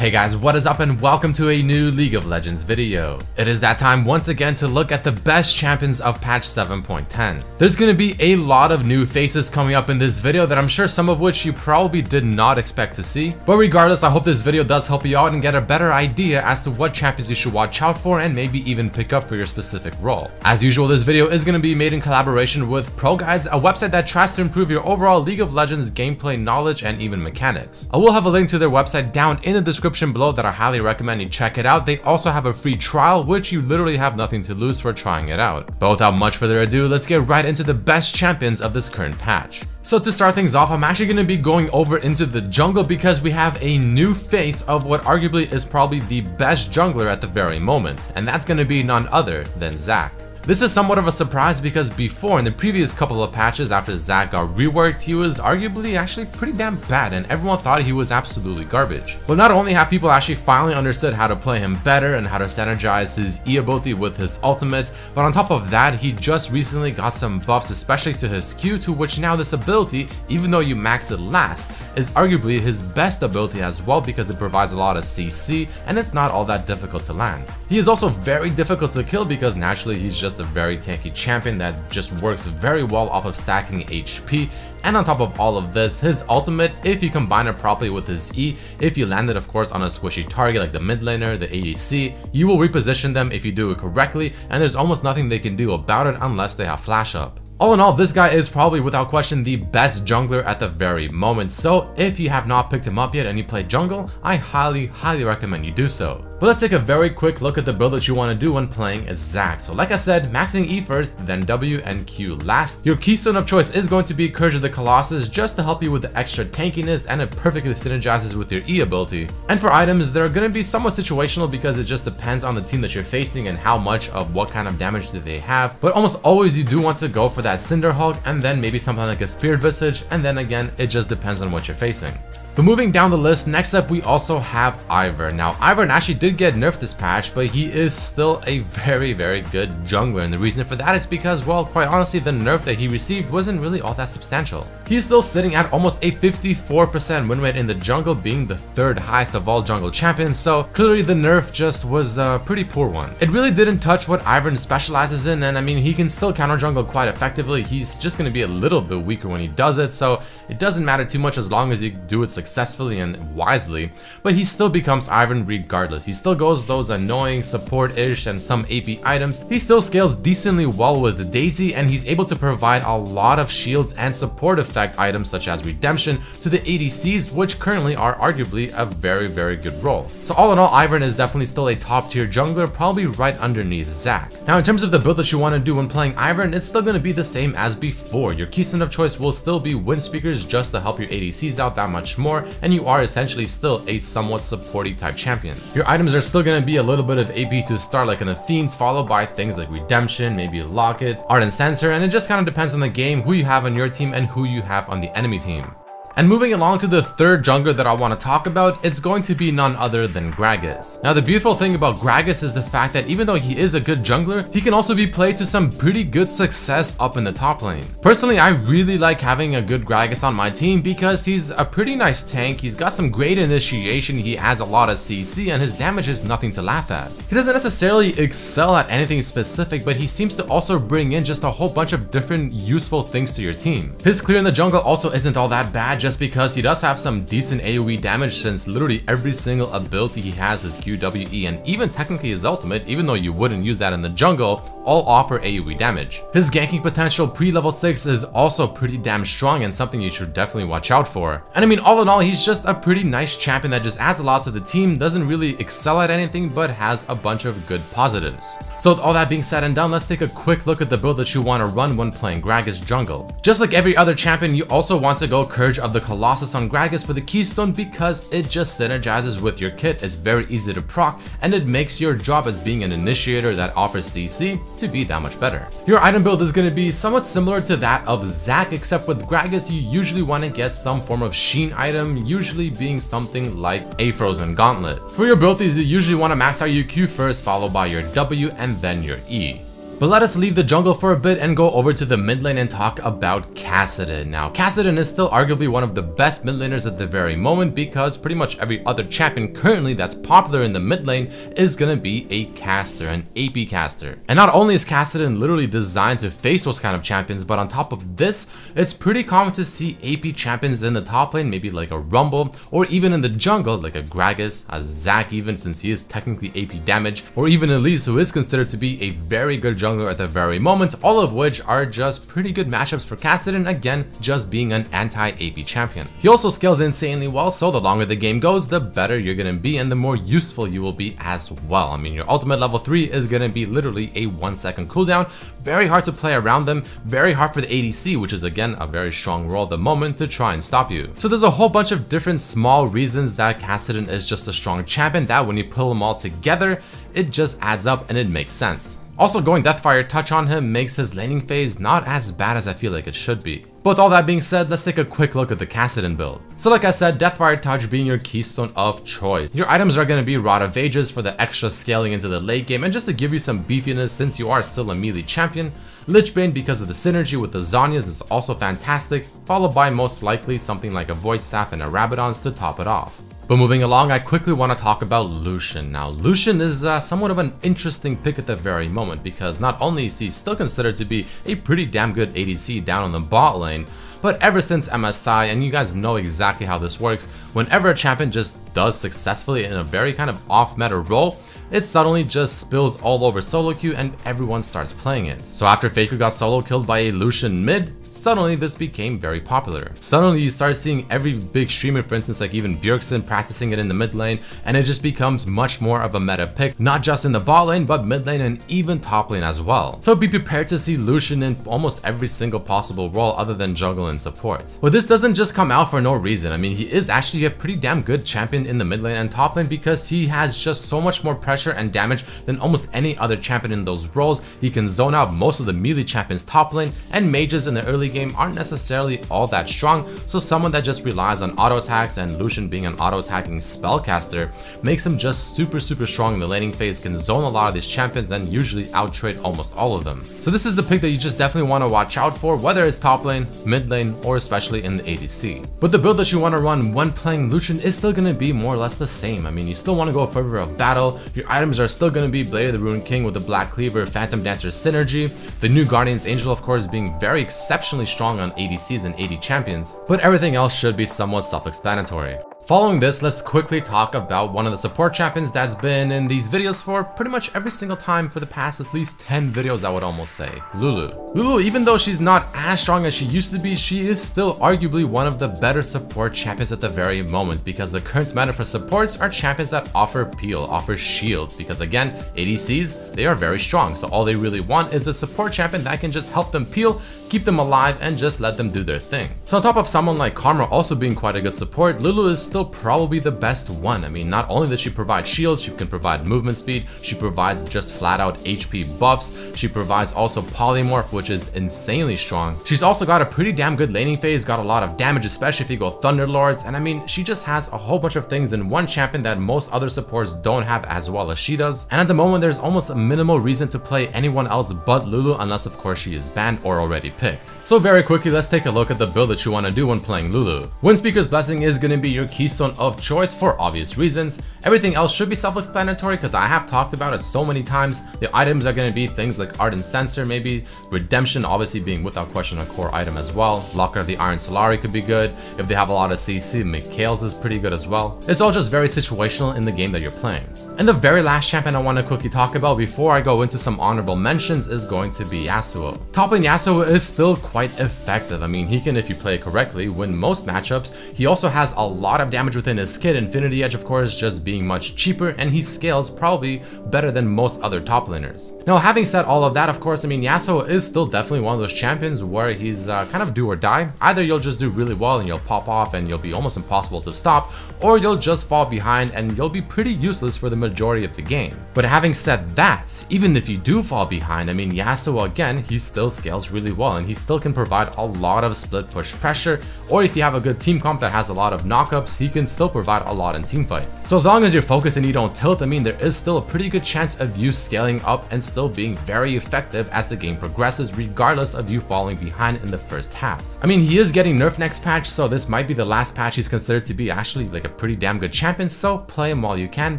Hey guys, what is up and welcome to a new League of Legends video. It is that time once again to look at the best champions of patch 7.10. There's gonna be a lot of new faces coming up in this video that I'm sure some of which you probably did not expect to see. But regardless, I hope this video does help you out and get a better idea as to what champions you should watch out for and maybe even pick up for your specific role. As usual, this video is gonna be made in collaboration with Pro Guides, a website that tries to improve your overall League of Legends gameplay knowledge and even mechanics. I will have a link to their website down in the description below that I highly recommend you check it out. They also have a free trial, which you literally have nothing to lose for trying it out. But without much further ado, let's get right into the best champions of this current patch. So to start things off, I'm actually going to be going over into the jungle because we have a new face of what arguably is probably the best jungler at the very moment, and that's going to be none other than Zac. This is somewhat of a surprise because before, in the previous couple of patches after Zac got reworked, he was arguably actually pretty damn bad and everyone thought he was absolutely garbage. But not only have people actually finally understood how to play him better and how to synergize his E ability with his ultimates, but on top of that, he just recently got some buffs, especially to his Q, to which now this ability, even though you max it last, is arguably his best ability as well because it provides a lot of CC and it's not all that difficult to land. He is also very difficult to kill because naturally he's just a very tanky champion that just works very well off of stacking HP. And on top of all of this, his ultimate, if you combine it properly with his E, if you land it of course on a squishy target like the mid laner, the ADC, you will reposition them if you do it correctly, and there's almost nothing they can do about it unless they have flash up. All in all, this guy is probably without question the best jungler at the very moment, so if you have not picked him up yet and you play jungle, I highly recommend you do so. But let's take a very quick look at the build that you want to do when playing as Zac. So like I said, maxing E first, then W and Q last. Your keystone of choice is going to be Courage of the Colossus just to help you with the extra tankiness, and it perfectly synergizes with your E ability. And for items, they're going to be somewhat situational because it just depends on the team that you're facing and how much of what kind of damage do they have. But almost always you do want to go for that Cinderhulk and then maybe something like a Spirit Visage, and then again, it just depends on what you're facing. But moving down the list, next up we also have IVERN. Now IVERN actually did get nerfed this patch, but he is still a very good jungler, and the reason for that is because, well, quite honestly, the nerf that he received wasn't really all that substantial. He's still sitting at almost a 54% win rate in the jungle, being the third highest of all jungle champions, so clearly the nerf just was a pretty poor one. It really didn't touch what IVERN specializes in, and I mean, he can still counter jungle quite effectively. He's just going to be a little bit weaker when he does it, so it doesn't matter too much as long as you do it successfully and wisely, but he still becomes IVERN regardless. He still goes those annoying support-ish and some AP items. He still scales decently well with Daisy, and he's able to provide a lot of shields and support effect items such as Redemption to the ADCs, which currently are arguably a very good role. So all in all, IVERN is definitely still a top tier jungler, probably right underneath Zac. Now in terms of the build that you want to do when playing IVERN, it's still going to be the same as before. Your keystone of choice will still be wind speakers just to help your ADCs out that much more, and you are essentially still a somewhat supporty type champion. Your items are still going to be a little bit of AP to start, like an Athene's, followed by things like Redemption, maybe Locket, Ardent Sensor, and it just kind of depends on the game, who you have on your team and who you have on the enemy team. And moving along to the third jungler that I want to talk about, it's going to be none other than GRAGAS. Now the beautiful thing about GRAGAS is the fact that even though he is a good jungler, he can also be played to some pretty good success up in the top lane. Personally, I really like having a good GRAGAS on my team because he's a pretty nice tank, he's got some great initiation, he has a lot of CC, and his damage is nothing to laugh at. He doesn't necessarily excel at anything specific, but he seems to also bring in just a whole bunch of different useful things to your team. His clear in the jungle also isn't all that bad, just because he does have some decent AoE damage, since literally every single ability he has, his QWE and even technically his ultimate, even though you wouldn't use that in the jungle, all offer AoE damage. His ganking potential pre-level 6 is also pretty damn strong and something you should definitely watch out for. And I mean, all in all, he's just a pretty nice champion that just adds a lot to the team, doesn't really excel at anything, but has a bunch of good positives. So with all that being said and done, let's take a quick look at the build that you want to run when playing GRAGAS jungle. Just like every other champion, you also want to go Courage of the Colossus on GRAGAS for the keystone because it just synergizes with your kit, it's very easy to proc, and it makes your job as being an initiator that offers CC to be that much better. Your item build is going to be somewhat similar to that of Zac, except with GRAGAS you usually want to get some form of sheen item, usually being something like a Frozen Gauntlet. For your abilities, you usually want to max out your Q first, followed by your W and then your E. But let us leave the jungle for a bit and go over to the mid lane and talk about Kassadin. Now, Kassadin is still arguably one of the best mid laners at the very moment because pretty much every other champion currently that's popular in the mid lane is gonna be a caster, an AP caster. And not only is Kassadin literally designed to face those kind of champions, but on top of this, it's pretty common to see AP champions in the top lane, maybe like a Rumble, or even in the jungle, like a Gragas, a Zac even, since he is technically AP damage, or even Elise, who is considered to be a very good jungler at the very moment, all of which are just pretty good matchups for Kassadin, again, just being an anti-AP champion. He also scales insanely well, so the longer the game goes, the better you're gonna be and the more useful you will be as well. I mean, your ultimate level 3 is gonna be literally a 1-second cooldown, very hard to play around them, very hard for the ADC, which is again a very strong role at the moment, to try and stop you. So there's a whole bunch of different small reasons that Kassadin is just a strong champion that when you pull them all together, it just adds up and it makes sense. Also, going Deathfire Touch on him makes his laning phase not as bad as I feel like it should be. But with all that being said, let's take a quick look at the Kassadin build. So like I said, Deathfire Touch being your keystone of choice. Your items are going to be Rod of Ages for the extra scaling into the late game and just to give you some beefiness since you are still a melee champion. Lichbane because of the synergy with the Zhonya's is also fantastic, followed by most likely something like a Void Staff and a Rabadon's to top it off. But moving along, I quickly want to talk about Lucian. Now, Lucian is somewhat of an interesting pick at the very moment because not only is he still considered to be a pretty damn good ADC down on the bot lane, but ever since MSI, and you guys know exactly how this works, whenever a champion just does successfully in a very kind of off-meta role, it suddenly just spills all over solo queue and everyone starts playing it. So after Faker got solo killed by a Lucian mid, suddenly this became very popular. Suddenly you start seeing every big streamer, for instance like even Bjergsen, practicing it in the mid lane, and it just becomes much more of a meta pick, not just in the bot lane, but mid lane and even top lane as well. So be prepared to see Lucian in almost every single possible role other than jungle and support. But this doesn't just come out for no reason. I mean, he is actually a pretty damn good champion in the mid lane and top lane because he has just so much more pressure and damage than almost any other champion in those roles. He can zone out most of the melee champions top lane, and mages in the early game aren't necessarily all that strong, so someone that just relies on auto attacks, and Lucian being an auto attacking spellcaster makes him just super strong in the laning phase, can zone a lot of these champions and usually outtrade almost all of them. So this is the pick that you just definitely want to watch out for, whether it's top lane, mid lane, or especially in the ADC. But the build that you want to run when playing Lucian is still going to be more or less the same. I mean, you still want to go Fervor of Battle, your items are still going to be Blade of the Ruined King with the Black Cleaver, Phantom Dancer synergy, the new Guardian's Angel of course being very exceptionally strong on ADCs and AD champions, but everything else should be somewhat self-explanatory. Following this, let's quickly talk about one of the support champions that's been in these videos for pretty much every single time for the past at least 10 videos, I would almost say. Lulu. Lulu, even though she's not as strong as she used to be, she is still arguably one of the better support champions at the very moment because the current meta for supports are champions that offer peel, offer shields, because again, ADCs, they are very strong, so all they really want is a support champion that can just help them peel, keep them alive, and just let them do their thing. So on top of someone like Karma also being quite a good support, Lulu is still probably the best one. I mean, not only does she provide shields, she can provide movement speed, she provides just flat out HP buffs, she provides also polymorph, which is insanely strong. She's also got a pretty damn good laning phase, got a lot of damage, especially if you go Thunderlords, and I mean, she just has a whole bunch of things in one champion that most other supports don't have as well as she does. And at the moment, there's almost a minimal reason to play anyone else but Lulu, unless of course she is banned or already picked. So very quickly, let's take a look at the build that you want to do when playing Lulu. Windspeaker's Blessing is going to be your keystone of choice for obvious reasons. Everything else should be self-explanatory because I have talked about it so many times. The items are going to be things like Ardent Censer, maybe Redemption, obviously being without question a core item as well. Locker of the Iron Solari could be good. If they have a lot of CC, Mikhail's is pretty good as well. It's all just very situational in the game that you're playing. And the very last champion I want to quickly talk about before I go into some honorable mentions is going to be Yasuo. Top lane Yasuo is still quite effective. I mean, he can, if you play it correctly, win most matchups. He also has a lot of damage within his kit, Infinity Edge of course just being much cheaper, and he scales probably better than most other top laners. Now having said all of that, of course, I mean, Yasuo is still definitely one of those champions where he's kind of do or die. Either you'll just do really well and you'll pop off and you'll be almost impossible to stop, or you'll just fall behind and you'll be pretty useless for the majority of the game. But having said that, even if you do fall behind, I mean, Yasuo again, he still scales really well and he still can provide a lot of split push pressure, or if you have a good team comp that has a lot of knockups, he can still provide a lot in team fights. So as long as you're focused and you don't tilt, I mean, there is still a pretty good chance of you scaling up and still being very effective as the game progresses, regardless of you falling behind in the first half. I mean, he is getting nerfed next patch, so this might be the last patch he's considered to be actually like a pretty damn good champion, so play him while you can,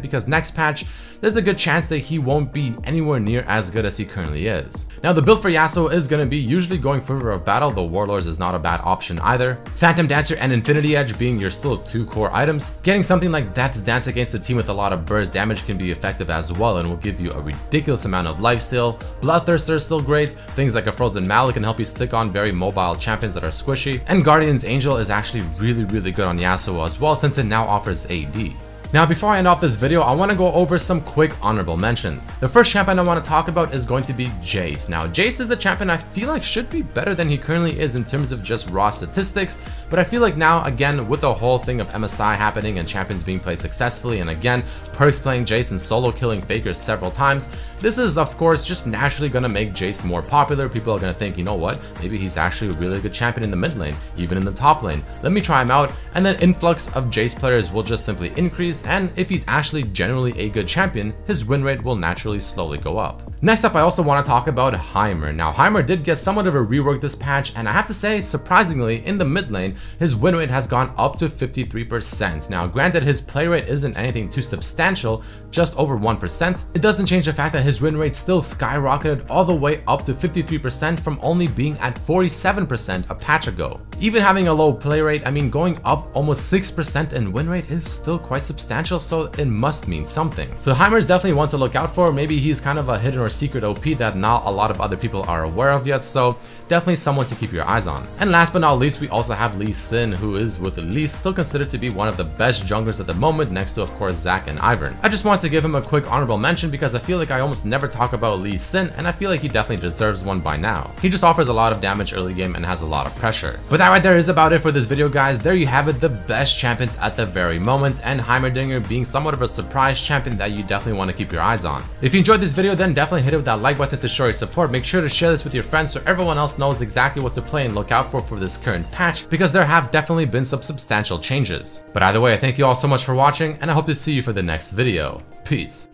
because next patch, there's a good chance that he won't be anywhere near as good as he currently is. Now, the build for Yasuo is going to be usually going for River of Battle. The Warlords is not a bad option either. Phantom Dancer and Infinity Edge being your still 2 core items. Getting something like Death's Dance against a team with a lot of burst damage can be effective as well and will give you a ridiculous amount of lifesteal. Bloodthirster is still great. Things like a Frozen Mallet can help you stick on very mobile champions that are squishy. And Guardian's Angel is actually really good on Yasuo as well, since it now offers AD. Now, before I end off this video, I want to go over some quick honorable mentions. The first champion I want to talk about is going to be Jace. Now, Jace is a champion I feel like should be better than he currently is in terms of just raw statistics, but I feel like now, again, with the whole thing of MSI happening and champions being played successfully, and again, Perks playing Jace and solo killing Fakers several times, this is, of course, just naturally going to make Jace more popular. People are going to think, you know what, maybe he's actually a really good champion in the mid lane, even in the top lane. Let me try him out, and then influx of Jace players will just simply increase, and if he's actually generally a good champion, his win rate will naturally slowly go up. Next up, I also want to talk about Heimer. Now, Heimer did get somewhat of a rework this patch, and I have to say, surprisingly, in the mid lane, his win rate has gone up to 53%. Now, granted, his play rate isn't anything too substantial, just over 1%. It doesn't change the fact that his win rate still skyrocketed all the way up to 53% from only being at 47% a patch ago. Even having a low play rate, I mean, going up almost 6% in win rate is still quite substantial, so it must mean something. So Heimer is definitely one to look out for. Maybe he's kind of a hidden or secret OP that not a lot of other people are aware of yet, so definitely someone to keep your eyes on. And last but not least, we also have Lee Sin, who is, with the least, still considered to be one of the best junglers at the moment, next to, of course, Zac and IVERN. I just wanted to give him a quick honorable mention because I feel like I almost never talk about Lee Sin, and I feel like he definitely deserves one by now. He just offers a lot of damage early game and has a lot of pressure. But that right there is about it for this video, guys. There you have it, the best champions at the very moment, and Heimerdinger being somewhat of a surprise champion that you definitely want to keep your eyes on. If you enjoyed this video, then definitely hit it with that like button to show your support. Make sure to share this with your friends so everyone else knows exactly what to play and look out for this current patch, because there have definitely been some substantial changes. But either way, I thank you all so much for watching, and I hope to see you for the next video. Peace.